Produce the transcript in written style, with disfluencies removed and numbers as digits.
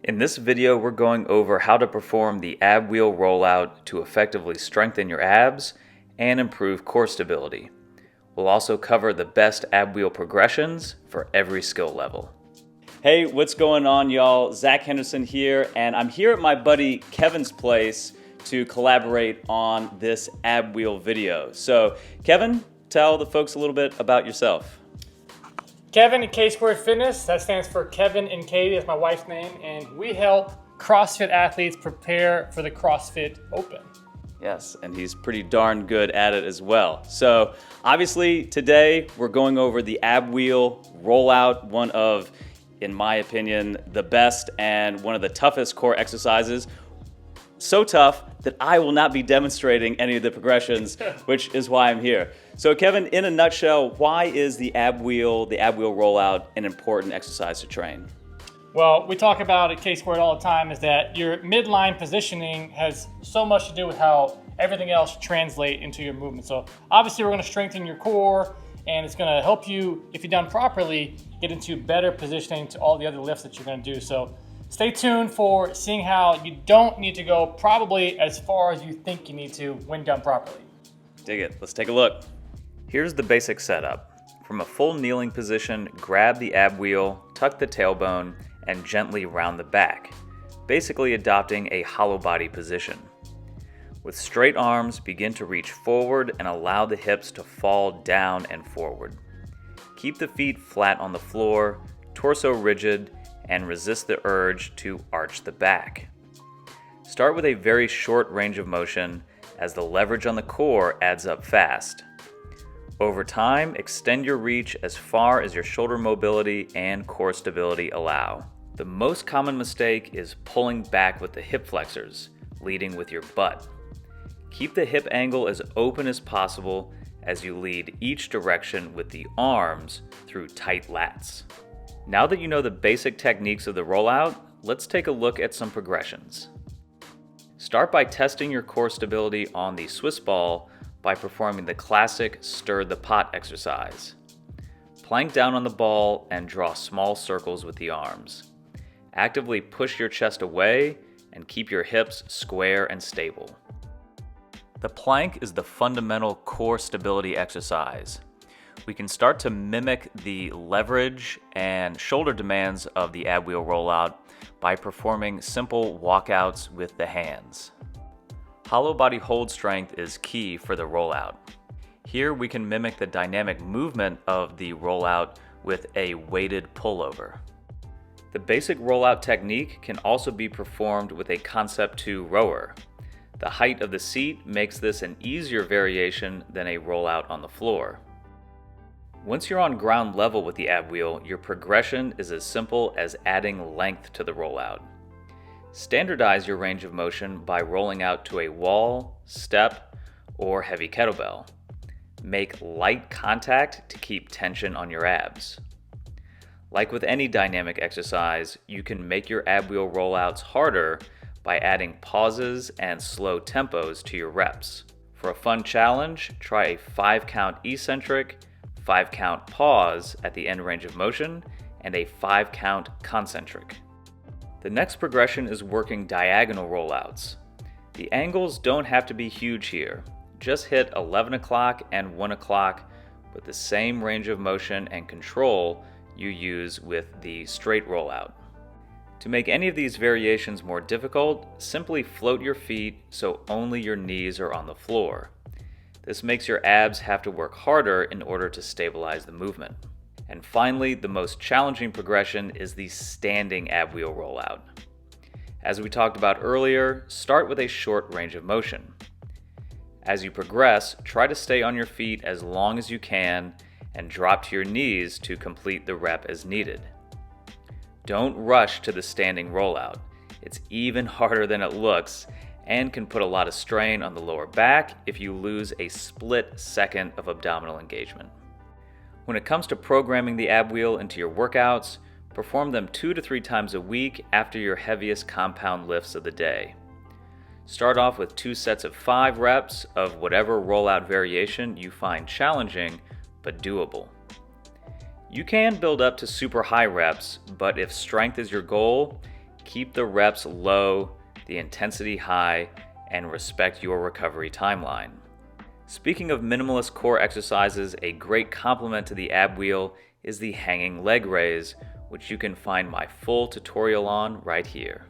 In this video, we're going over how to perform the ab wheel rollout to effectively strengthen your abs and improve core stability. We'll also cover the best ab wheel progressions for every skill level. Hey, what's going on, y'all? Zack Henderson here, and I'm here at my buddy Kevin's place to collaborate on this ab wheel video. So, Kevin, tell the folks a little bit about yourself. Kevin and K Squared Fitness, that stands for Kevin and Katie, that's my wife's name, and we help CrossFit athletes prepare for the CrossFit Open. Yes, and he's pretty darn good at it as well. So obviously today we're going over the ab wheel rollout, one of, in my opinion, the best and one of the toughest core exercises. So tough that I will not be demonstrating any of the progressions, which is why I'm here. So Kevin, in a nutshell, why is the ab wheel rollout an important exercise to train? Well, we talk about at K Squared all the time is that your midline positioning has so much to do with how everything else translates into your movement. So obviously we're going to strengthen your core, and it's going to help you, if you're done properly, get into better positioning to all the other lifts that you're going to do. So stay tuned for seeing how you don't need to go probably as far as you think you need to when done properly. Dig it. Let's take a look. Here's the basic setup. From a full kneeling position, grab the ab wheel, tuck the tailbone, and gently round the back, basically adopting a hollow body position. With straight arms, begin to reach forward and allow the hips to fall down and forward. Keep the feet flat on the floor, torso rigid, and resist the urge to arch the back. Start with a very short range of motion as the leverage on the core adds up fast. Over time, extend your reach as far as your shoulder mobility and core stability allow. The most common mistake is pulling back with the hip flexors, leading with your butt. Keep the hip angle as open as possible as you lead each direction with the arms through tight lats. Now that you know the basic techniques of the rollout, let's take a look at some progressions. Start by testing your core stability on the Swiss ball by performing the classic stir the pot exercise. Plank down on the ball and draw small circles with the arms. Actively push your chest away and keep your hips square and stable. The plank is the fundamental core stability exercise. We can start to mimic the leverage and shoulder demands of the ab wheel rollout by performing simple walkouts with the hands. Hollow body hold strength is key for the rollout. Here we can mimic the dynamic movement of the rollout with a weighted pullover. The basic rollout technique can also be performed with a Concept 2 rower. The height of the seat makes this an easier variation than a rollout on the floor. Once you're on ground level with the ab wheel, your progression is as simple as adding length to the rollout. Standardize your range of motion by rolling out to a wall, step, or heavy kettlebell. Make light contact to keep tension on your abs. Like with any dynamic exercise, you can make your ab wheel rollouts harder by adding pauses and slow tempos to your reps. For a fun challenge, try a 5-count eccentric, 5-count pause at the end range of motion, and a 5-count concentric. The next progression is working diagonal rollouts. The angles don't have to be huge here. Just hit 11 o'clock and 1 o'clock with the same range of motion and control you use with the straight rollout. To make any of these variations more difficult, simply float your feet so only your knees are on the floor. This makes your abs have to work harder in order to stabilize the movement. And finally, the most challenging progression is the standing ab wheel rollout. As we talked about earlier, start with a short range of motion. As you progress, try to stay on your feet as long as you can and drop to your knees to complete the rep as needed. Don't rush to the standing rollout. It's even harder than it looks and can put a lot of strain on the lower back if you lose a split second of abdominal engagement. When it comes to programming the ab wheel into your workouts, perform them 2 to 3 times a week after your heaviest compound lifts of the day. Start off with 2 sets of 5 reps of whatever rollout variation you find challenging but doable. You can build up to super high reps, but if strength is your goal, Keep the reps low, the intensity high, and respect your recovery timeline. Speaking of minimalist core exercises, a great complement to the ab wheel is the hanging leg raise, which you can find my full tutorial on right here.